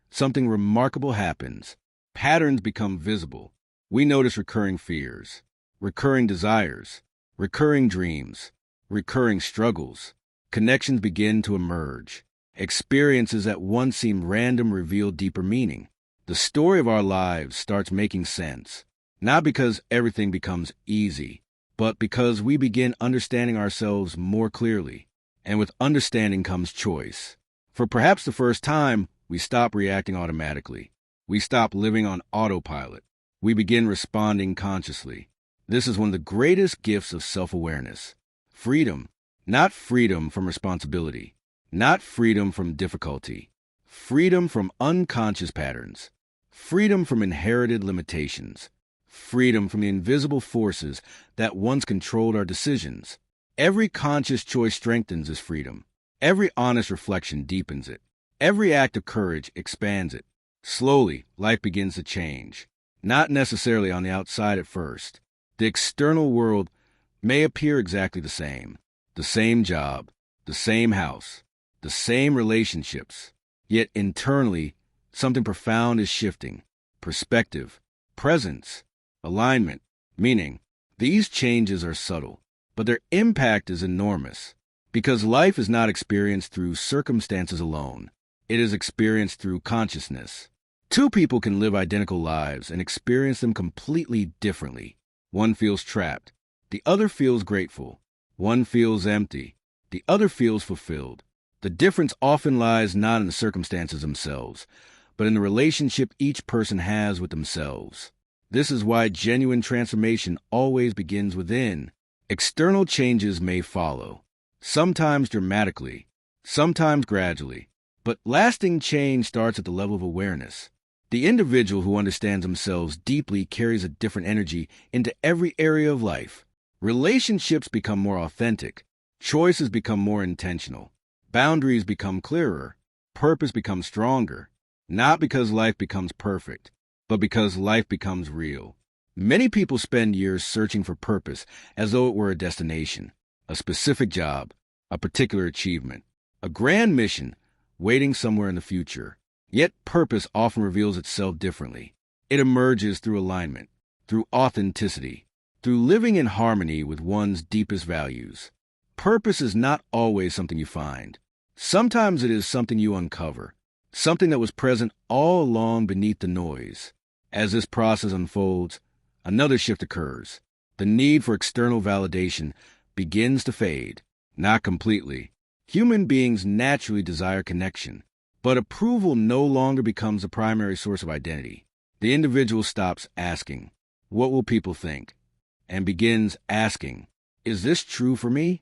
something remarkable happens. Patterns become visible. We notice recurring fears, recurring desires, recurring dreams, recurring struggles. Connections begin to emerge. Experiences that once seemed random reveal deeper meaning. The story of our lives starts making sense, not because everything becomes easy, but because we begin understanding ourselves more clearly. And with understanding comes choice. For perhaps the first time, we stop reacting automatically. We stop living on autopilot. We begin responding consciously. This is one of the greatest gifts of self-awareness. Freedom. Not freedom from responsibility, not freedom from difficulty, freedom from unconscious patterns, freedom from inherited limitations, freedom from the invisible forces that once controlled our decisions. Every conscious choice strengthens this freedom. Every honest reflection deepens it. Every act of courage expands it. Slowly, life begins to change, not necessarily on the outside at first. The external world may appear exactly the same job, the same house, the same relationships. Yet internally, something profound is shifting. Perspective, presence, alignment, meaning. These changes are subtle, but their impact is enormous. Because life is not experienced through circumstances alone. It is experienced through consciousness. Two people can live identical lives and experience them completely differently. One feels trapped. The other feels grateful. One feels empty. The other feels fulfilled. The difference often lies not in the circumstances themselves, but in the relationship each person has with themselves. This is why genuine transformation always begins within. External changes may follow, sometimes dramatically, sometimes gradually, but lasting change starts at the level of awareness. The individual who understands themselves deeply carries a different energy into every area of life. Relationships become more authentic. Choices become more intentional. Boundaries become clearer. Purpose becomes stronger. Not because life becomes perfect, but because life becomes real. Many people spend years searching for purpose as though it were a destination, a specific job, a particular achievement, a grand mission waiting somewhere in the future. Yet purpose often reveals itself differently. It emerges through alignment, through authenticity, through living in harmony with one's deepest values. Purpose is not always something you find. Sometimes it is something you uncover, something that was present all along beneath the noise. As this process unfolds, another shift occurs. The need for external validation begins to fade, not completely. Human beings naturally desire connection, but approval no longer becomes the primary source of identity. The individual stops asking, "What will people think?" and begins asking, "Is this true for me?"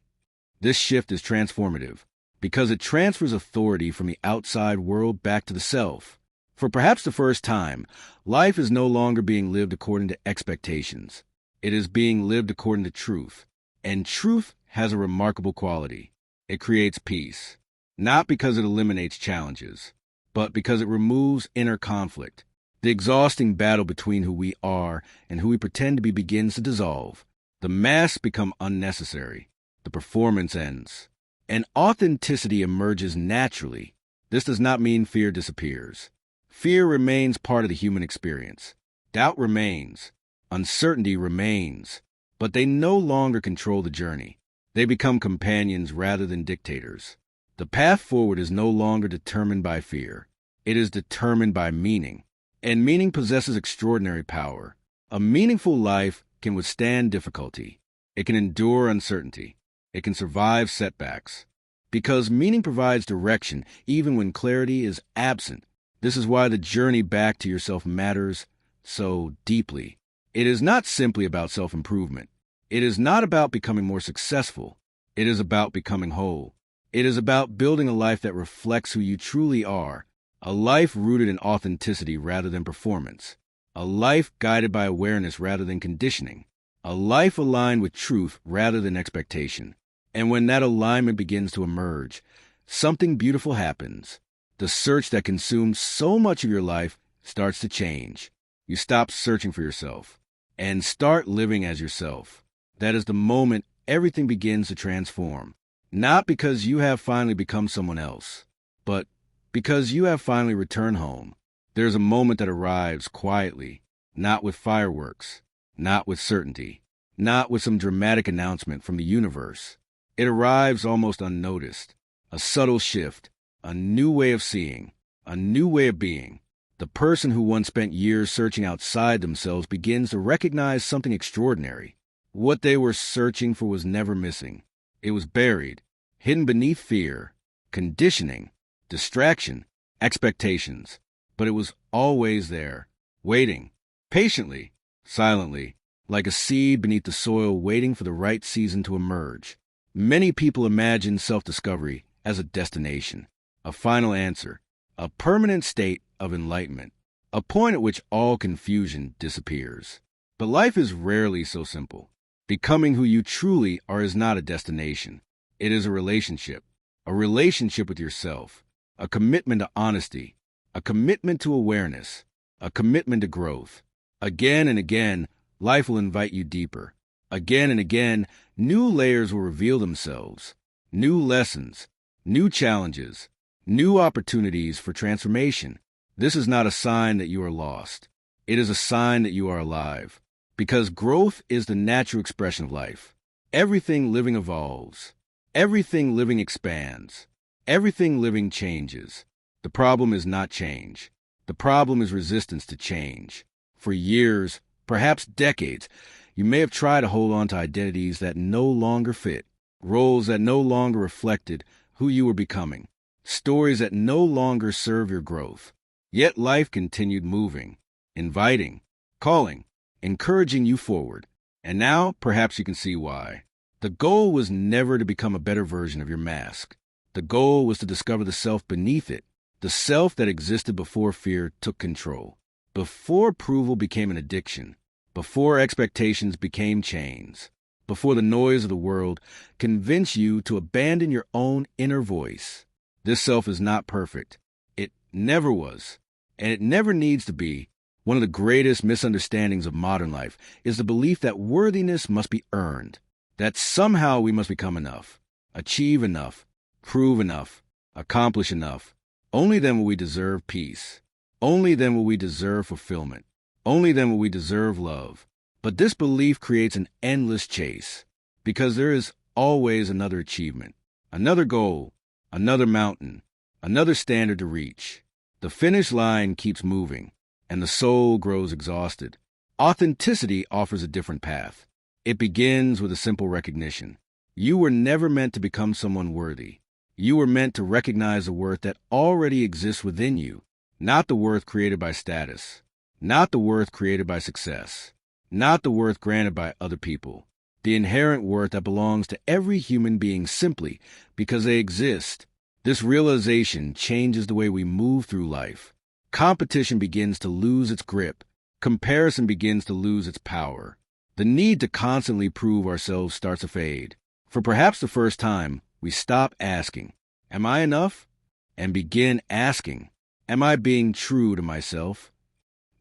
This shift is transformative because it transfers authority from the outside world back to the self. For perhaps the first time, life is no longer being lived according to expectations. It is being lived according to truth. And truth has a remarkable quality. It creates peace, not because it eliminates challenges, but because it removes inner conflict. The exhausting battle between who we are and who we pretend to be begins to dissolve. The masks become unnecessary. The performance ends. And authenticity emerges naturally. This does not mean fear disappears. Fear remains part of the human experience. Doubt remains. Uncertainty remains. But they no longer control the journey. They become companions rather than dictators. The path forward is no longer determined by fear. It is determined by meaning. And meaning possesses extraordinary power. A meaningful life can withstand difficulty. It can endure uncertainty. It can survive setbacks. Because meaning provides direction even when clarity is absent. This is why the journey back to yourself matters so deeply. It is not simply about self-improvement. It is not about becoming more successful. It is about becoming whole. It is about building a life that reflects who you truly are. A life rooted in authenticity rather than performance. A life guided by awareness rather than conditioning. A life aligned with truth rather than expectation. And when that alignment begins to emerge, something beautiful happens. The search that consumed so much of your life starts to change. You stop searching for yourself and start living as yourself. That is the moment everything begins to transform. Not because you have finally become someone else, but because you have finally returned home. There's a moment that arrives quietly, not with fireworks, not with certainty, not with some dramatic announcement from the universe. It arrives almost unnoticed, a subtle shift, a new way of seeing, a new way of being. The person who once spent years searching outside themselves begins to recognize something extraordinary. What they were searching for was never missing. It was buried, hidden beneath fear, conditioning, distraction, expectations. But it was always there, waiting, patiently, silently, like a seed beneath the soil waiting for the right season to emerge. Many people imagine self-discovery as a destination, a final answer, a permanent state of enlightenment, a point at which all confusion disappears. But life is rarely so simple. Becoming who you truly are is not a destination. It is a relationship with yourself, a commitment to honesty, a commitment to awareness, a commitment to growth. Again and again, life will invite you deeper. Again and again, new layers will reveal themselves, new lessons, new challenges, new opportunities for transformation. This is not a sign that you are lost. It is a sign that you are alive, because growth is the natural expression of life. Everything living evolves. Everything living expands. Everything living changes. The problem is not change. The problem is resistance to change. For years, perhaps decades, you may have tried to hold on to identities that no longer fit, roles that no longer reflected who you were becoming, stories that no longer serve your growth. Yet life continued moving, inviting, calling, encouraging you forward. And now, perhaps you can see why. The goal was never to become a better version of your mask. The goal was to discover the self beneath it, the self that existed before fear took control, before approval became an addiction, before expectations became chains, before the noise of the world convinced you to abandon your own inner voice. This self is not perfect. It never was, and it never needs to be. One of the greatest misunderstandings of modern life is the belief that worthiness must be earned, that somehow we must become enough, achieve enough, prove enough, accomplish enough. Only then will we deserve peace. Only then will we deserve fulfillment. Only then will we deserve love. But this belief creates an endless chase, because there is always another achievement, another goal, another mountain, another standard to reach. The finish line keeps moving, and the soul grows exhausted. Authenticity offers a different path. It begins with a simple recognition. You were never meant to become someone worthy. You were meant to recognize the worth that already exists within you, not the worth created by status, not the worth created by success, not the worth granted by other people, the inherent worth that belongs to every human being simply because they exist. This realization changes the way we move through life. Competition begins to lose its grip. Comparison begins to lose its power. The need to constantly prove ourselves starts to fade. For perhaps the first time, we stop asking, "Am I enough?" and begin asking, "Am I being true to myself?"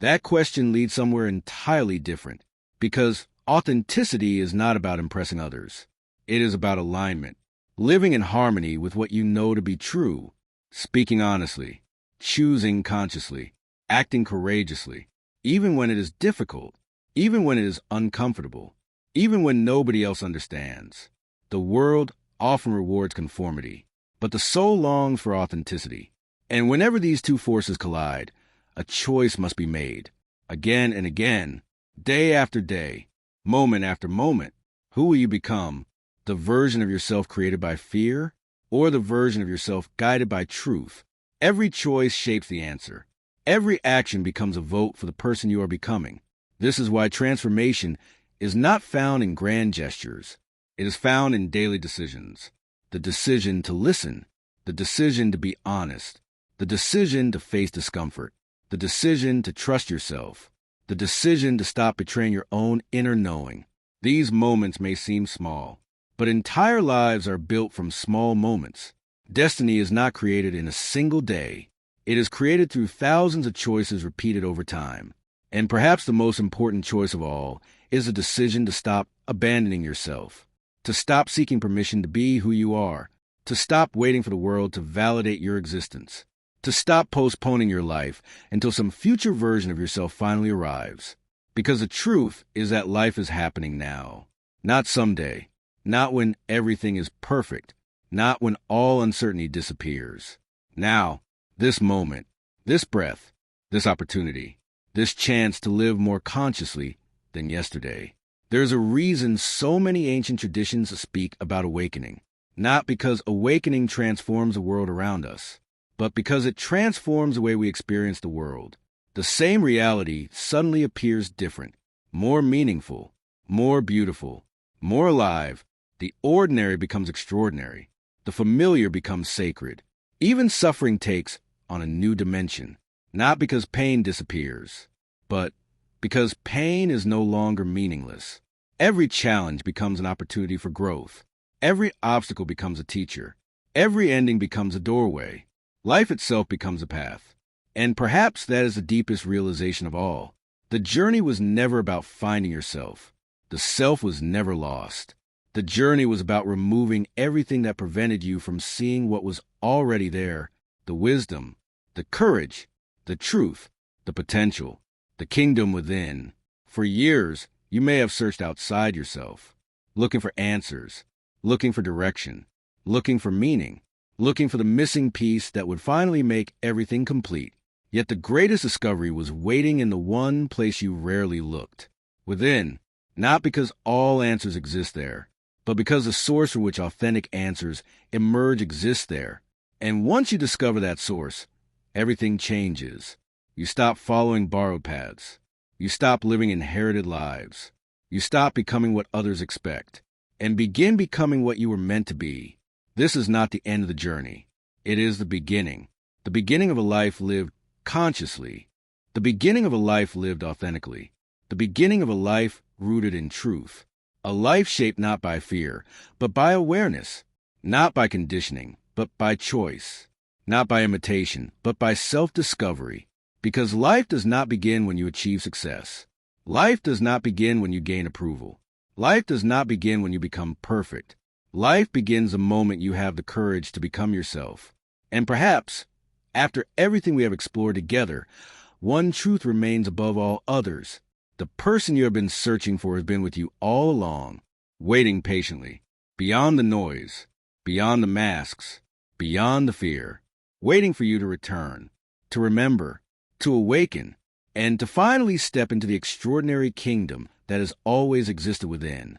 That question leads somewhere entirely different, because authenticity is not about impressing others. It is about alignment, living in harmony with what you know to be true, speaking honestly, choosing consciously, acting courageously, even when it is difficult, even when it is uncomfortable, even when nobody else understands. The world often rewards conformity, but the soul longs for authenticity. And whenever these two forces collide, a choice must be made, again and again, day after day, moment after moment. Who will you become? The version of yourself created by fear, or the version of yourself guided by truth? Every choice shapes the answer. Every action becomes a vote for the person you are becoming. This is why transformation is not found in grand gestures. It is found in daily decisions. The decision to listen, the decision to be honest, the decision to face discomfort, the decision to trust yourself, the decision to stop betraying your own inner knowing. These moments may seem small, but entire lives are built from small moments. Destiny is not created in a single day. It is created through thousands of choices repeated over time. And perhaps the most important choice of all is the decision to stop abandoning yourself, to stop seeking permission to be who you are, to stop waiting for the world to validate your existence, to stop postponing your life until some future version of yourself finally arrives. Because the truth is that life is happening now, not someday, not when everything is perfect, not when all uncertainty disappears. Now, this moment, this breath, this opportunity, this chance to live more consciously than yesterday. There's a reason so many ancient traditions speak about awakening, not because awakening transforms the world around us, but because it transforms the way we experience the world. The same reality suddenly appears different, more meaningful, more beautiful, more alive. The ordinary becomes extraordinary. The familiar becomes sacred. Even suffering takes on a new dimension, not because pain disappears, but because pain is no longer meaningless. Every challenge becomes an opportunity for growth. Every obstacle becomes a teacher. Every ending becomes a doorway. Life itself becomes a path. And perhaps that is the deepest realization of all. The journey was never about finding yourself. The self was never lost. The journey was about removing everything that prevented you from seeing what was already there, the wisdom, the courage, the truth, the potential, the kingdom within. For years, you may have searched outside yourself, looking for answers, looking for direction, looking for meaning, looking for the missing piece that would finally make everything complete. Yet the greatest discovery was waiting in the one place you rarely looked, within, not because all answers exist there, but because the source from which authentic answers emerge exists there. And once you discover that source, everything changes. You stop following borrowed paths. You stop living inherited lives. You stop becoming what others expect, and begin becoming what you were meant to be. This is not the end of the journey. It is the beginning of a life lived consciously, the beginning of a life lived authentically, the beginning of a life rooted in truth, a life shaped not by fear, but by awareness, not by conditioning, but by choice, not by imitation, but by self-discovery. Because life does not begin when you achieve success. Life does not begin when you gain approval. Life does not begin when you become perfect. Life begins the moment you have the courage to become yourself. And perhaps, after everything we have explored together, one truth remains above all others. The person you have been searching for has been with you all along, waiting patiently, beyond the noise, beyond the masks, beyond the fear, waiting for you to return, to remember, to awaken, and to finally step into the extraordinary kingdom that has always existed within.